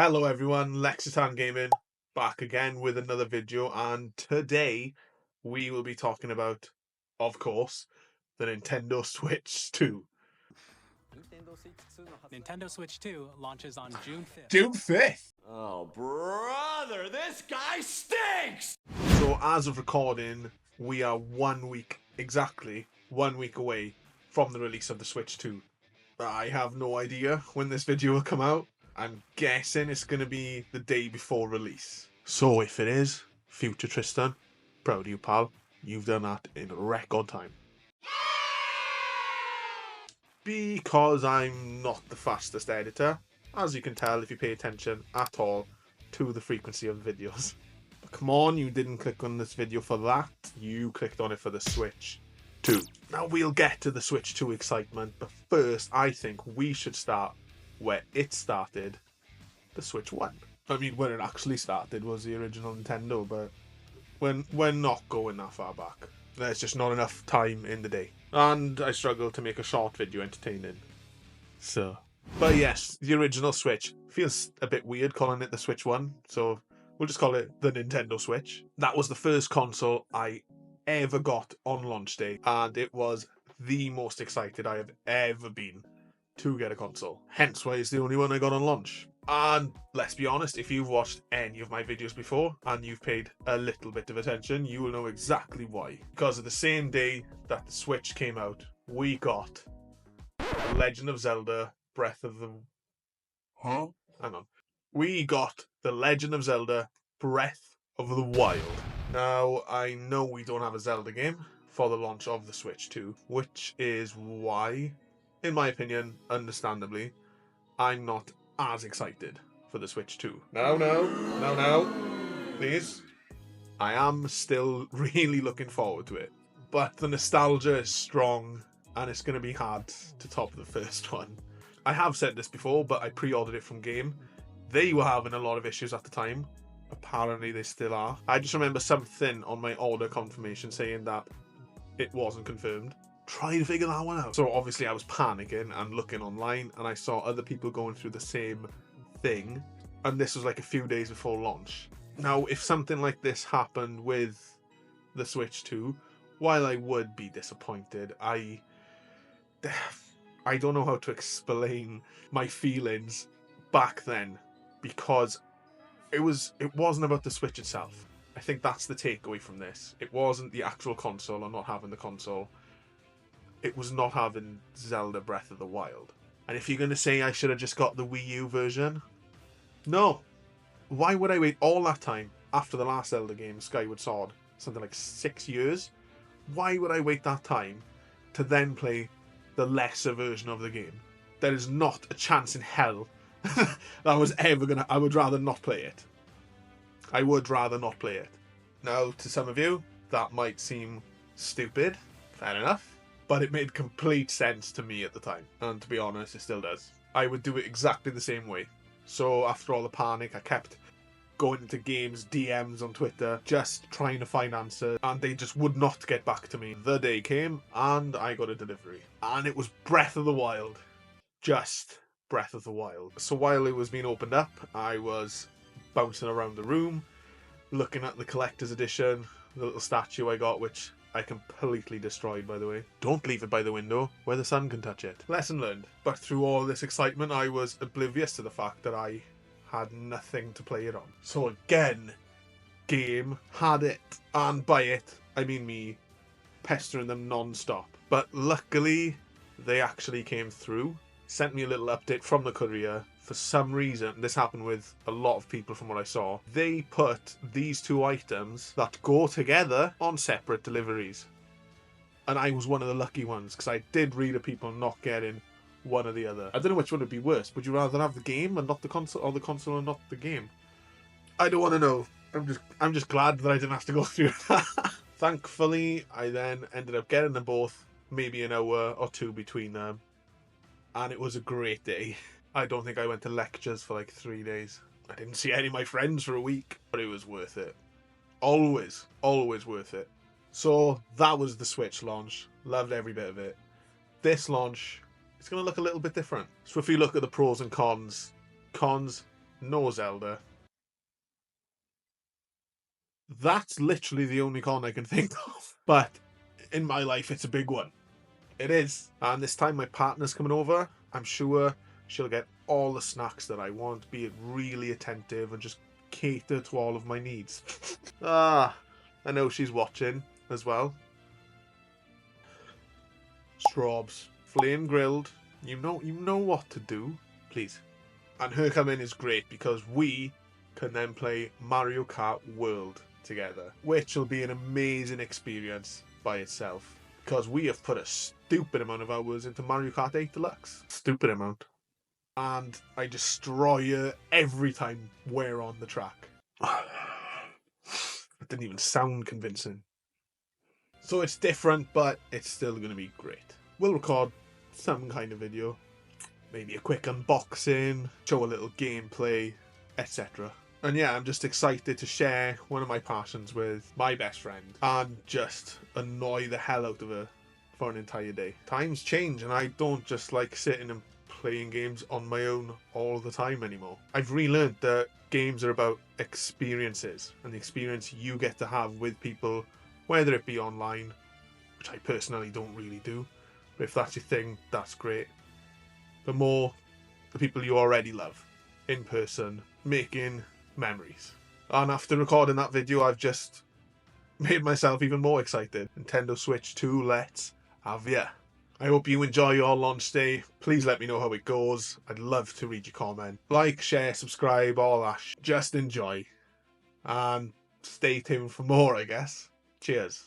Hello everyone, Lexitan Gaming back again with another video, and today we will be talking about, of course, the Nintendo Switch 2. Nintendo Switch 2 launches on June 5th. June 5th! Oh, brother, this guy stinks! So as of recording, we are 1 week, exactly 1 week away from the release of the Switch 2. I have no idea when this video will come out. I'm guessing it's going to be the day before release. So if it is, future Tristan, proud of you, pal. You've done that in record time. Because I'm not the fastest editor, as you can tell if you pay attention at all to the frequency of the videos. But come on, you didn't click on this video for that. You clicked on it for the Switch 2. Now we'll get to the Switch 2 excitement, but first I think we should start where it started, the Switch 1. I mean, where it actually started was the original Nintendo, but we're not going that far back. There's just not enough time in the day. And I struggle to make a short video entertaining. So. But yes, the original Switch. Feels a bit weird calling it the Switch 1, so we'll just call it the Nintendo Switch. That was the first console I ever got on launch day, and it was the most excited I have ever been to get a console. Hence why it's the only one I got on launch. And let's be honest, if you've watched any of my videos before and you've paid a little bit of attention, you will know exactly why. Because of the same day that the Switch came out, we got The Legend of Zelda Breath of the... Hang on. We got The Legend of Zelda Breath of the Wild. Now, I know we don't have a Zelda game for the launch of the Switch 2, which is why, in my opinion, understandably, I'm not as excited for the Switch 2. No, please. I am still really looking forward to it, but the nostalgia is strong and it's going to be hard to top the first one. I have said this before, but I pre-ordered it from Game. They were having a lot of issues at the time. Apparently they still are. I just remember something on my order confirmation saying that it wasn't confirmed. Try to figure that one out. So obviously I was panicking and looking online, and I saw other people going through the same thing, and this was like a few days before launch. Now, if something like this happened with the Switch 2, while I would be disappointed, I don't know how to explain my feelings back then, because it wasn't about the Switch itself. I think that's the takeaway from this. It wasn't the actual console or not having the console. It was not having Zelda Breath of the Wild. And if you're going to say I should have just got the Wii U version, no. Why would I wait all that time after the last Zelda game, Skyward Sword, something like 6 years? Why would I wait that time to then play the lesser version of the game? There is not a chance in hell that I was ever going to... I would rather not play it. I would rather not play it. Now, to some of you, that might seem stupid. Fair enough. But it made complete sense to me at the time. And to be honest, it still does. I would do it exactly the same way. So after all the panic, I kept going into Games DMs on Twitter, just trying to find answers, and they just would not get back to me. The day came, and I got a delivery. And it was Breath of the Wild. Just Breath of the Wild. So while it was being opened up, I was bouncing around the room, looking at the collector's edition, the little statue I got, which I completely destroyed, by the way. Don't leave it by the window where the sun can touch it. Lesson learned. But through all this excitement, I was oblivious to the fact that I had nothing to play it on. So again, Game had it. And by it, I mean me pestering them non-stop. But luckily, they actually came through. Sent me a little update from the courier. For some reason, this happened with a lot of people from what I saw, they put these two items that go together on separate deliveries. And I was one of the lucky ones, because I did read of people not getting one or the other. I don't know which one would be worse. Would you rather have the game and not the console, or the console and not the game? I don't want to know. I'm just glad that I didn't have to go through that. Thankfully, I then ended up getting them both, maybe an hour or two between them. And it was a great day. I don't think I went to lectures for like 3 days. I didn't see any of my friends for a week, but it was worth it. Always worth it. So that was the Switch launch. Loved every bit of it. This launch, it's going to look a little bit different. So if you look at the pros and cons, no Zelda. That's literally the only con I can think of. But in my life, it's a big one. It is. And this time my partner's coming over. I'm sure she'll get all the snacks that I want, be it really attentive and just cater to all of my needs. I know she's watching as well. Straubs, flame grilled. You know what to do. Please. And her coming is great because we can then play Mario Kart World together, which will be an amazing experience by itself. Because we have put a stupid amount of hours into Mario Kart 8 Deluxe. Stupid amount. And I destroy her every time we're on the track. It didn't even sound convincing. So it's different, but it's still going to be great. We'll record some kind of video. Maybe a quick unboxing, show a little gameplay, etc. And yeah, I'm just excited to share one of my passions with my best friend and just annoy the hell out of her for an entire day. Times change and I don't just like sitting and playing games on my own all the time anymore. I've relearned that games are about experiences and the experience you get to have with people, whether it be online, which I personally don't really do, but if that's your thing, that's great. But more the people you already love in person, making memories. And after recording that video, I've just made myself even more excited. Nintendo Switch 2, let's have ya. I hope you enjoy your launch day. Please let me know how it goes. I'd love to read your comment. Like, share, subscribe, all that. Just enjoy. And stay tuned for more, I guess. Cheers.